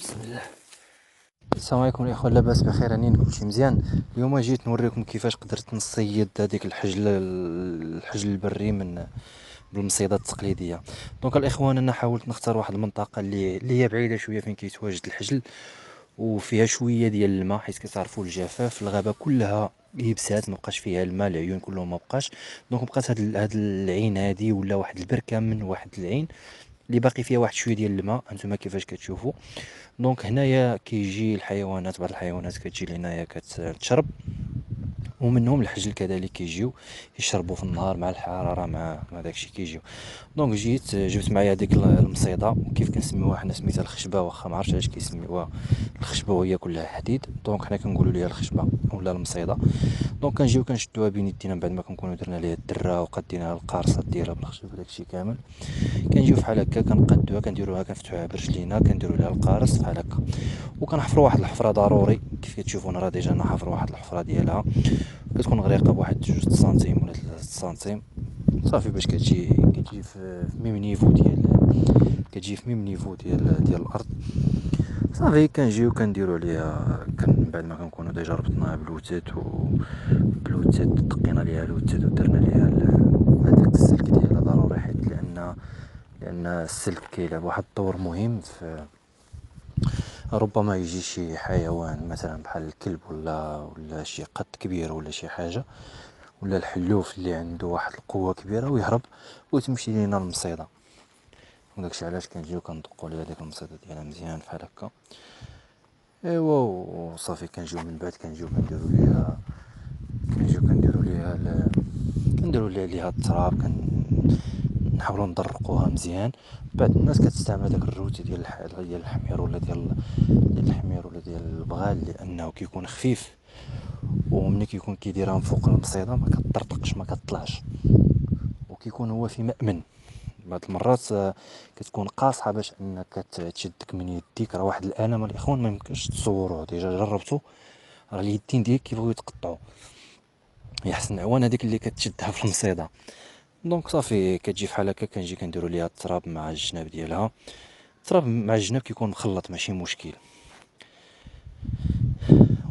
بسم الله. السلام عليكم الاخوه، لاباس بخير؟ راني كلشي مزيان. اليوم جيت نوريكم كيفاش قدرت نصيد هذيك الحجل البري من بالمصيدات التقليديه. دونك الاخوان، انا حاولت نختار واحد المنطقه اللي هي بعيده شويه فين كيتواجد الحجل، وفيها شويه ديال الماء، حيت كتعرفوا الجفاف الغابه كلها يبسات، ما بقاش فيها الماء، العيون كلهم ما بقاش. دونك بقات هاد العين هادي، ولا واحد البركه من واحد العين اللي باقي فيها واحد شويه ديال الماء. انتما كيفاش كتشوفوا. دونك هنايا كيجي الحيوانات، بعض الحيوانات كتجي لهنايا كتشرب، ومنهم الحجل كذلك كيجيو يشربوا في النهار مع الحراره، مع داكشي كيجيو. دونك جبت معايا هذيك المصيده، كيف كنسميوها حنا سميتها الخشبه، واخا ما عرفتش علاش كيسميوها الخشبه وهي كلها حديد. دونك حنا كنقولوا ليها الخشبه ولا المصيده. دونك كنجيو كنشدوها بين يدينا من بعد ما كنكونوا درنا ليها الدره وقديناها القارصه ديالها بالخشب وداكشي كامل. كنجيو فحال هكا كنقادوها، كنديروها كنفتحوها برجلينا، كنديروا لها القارص فحال هكا، وكنحفروا واحد الحفره ضروري. كيف كتشوفون راه ديجا انا حافر واحد الحفره ديالها، كتكون غريقه بواحد 2 سنتيم ولا 3 سنتيم، صافي باش كتجي في ميم نيفو كتجي في ميم نيفو ديال الارض. صافي كنجيو كنديروا عليها، بعد ما كنكونوا ديجا ربطناها بلوتات دقينا ليها لوتات ودرنا ليها هذاك السلك ديالها ضروري، حيت لان السلك كيلعب واحد الدور مهم في، ربما يجي شي حيوان مثلا بحال الكلب ولا شي قط كبير ولا شي حاجه، ولا الحلوف اللي عنده واحد القوه كبيره ويهرب وتمشي لينا المصيده. وداكشي علاش كنجيو كندقوا ليها ديك المصيده ديالها مزيان بحال هكا. ايوا وصافي كنجيو من بعد كنديروا ليها التراب، نحاولوا ندرقوها مزيان. بعد الناس كتستعمل داك الروتي ديال الحمير ولا ديال البغال، لانه كيكون خفيف، وملي كيكون كيديرها من فوق المصيده ما كتطرطقش ما كتطلعش، وكيكون هو في مأمن. بعض المرات كتكون قاصحه باش انك تشدك من يديك. راه واحد الالم الاخوان ما يمكنش تصوروه، ديجا جربته، راه اليدين ديالك كيبغيو يتقطعوا. يحسن عوان هذيك اللي كتشدها في المصيده. دونك صافي كتجي فحال هكا، كنجي كنديروا ليها التراب مع الجناب ديالها. التراب مع الجناب كيكون مخلط ماشي مشكل،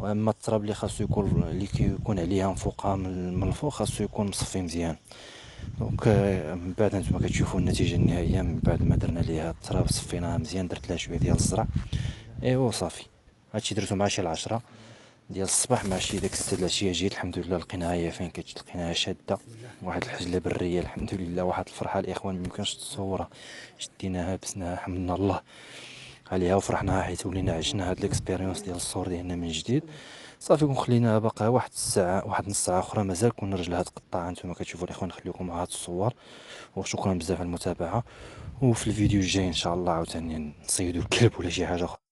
واما التراب اللي كيكون عليها من فوقها من الفوق خاصو يكون مصفي مزيان. دونك من بعد انتما كتشوفوا النتيجه النهائيه. من بعد ما درنا ليها التراب صفيناها مزيان، درت لها شويه ديال الزرع، ايوا صافي. هادشي درتو مع شي 10 ديال الصباح، مع شي داك 6 العشيه جيت الحمد لله لقيناها هي فين لقيناها شاده، واحد الحجله بريه الحمد لله. واحد الفرحه الاخوان ميمكنش تصورها. شديناها بسناها حمدنا الله عليها وفرحناها، حيت ولينا عشنا هاد ليكسبيريونس ديال الصور ديالنا من جديد. صافي كون خليناها باقا واحد الساعه، واحد نص ساعه اخرى مازال كنا رجلها تقطع. انتما كتشوفوا الاخوان، نخليكم مع هاد الصور، وشكرا بزاف على المتابعه. وفي الفيديو الجاي ان شاء الله عاوتاني نصيدوا الكلب ولا شي حاجه اخرى.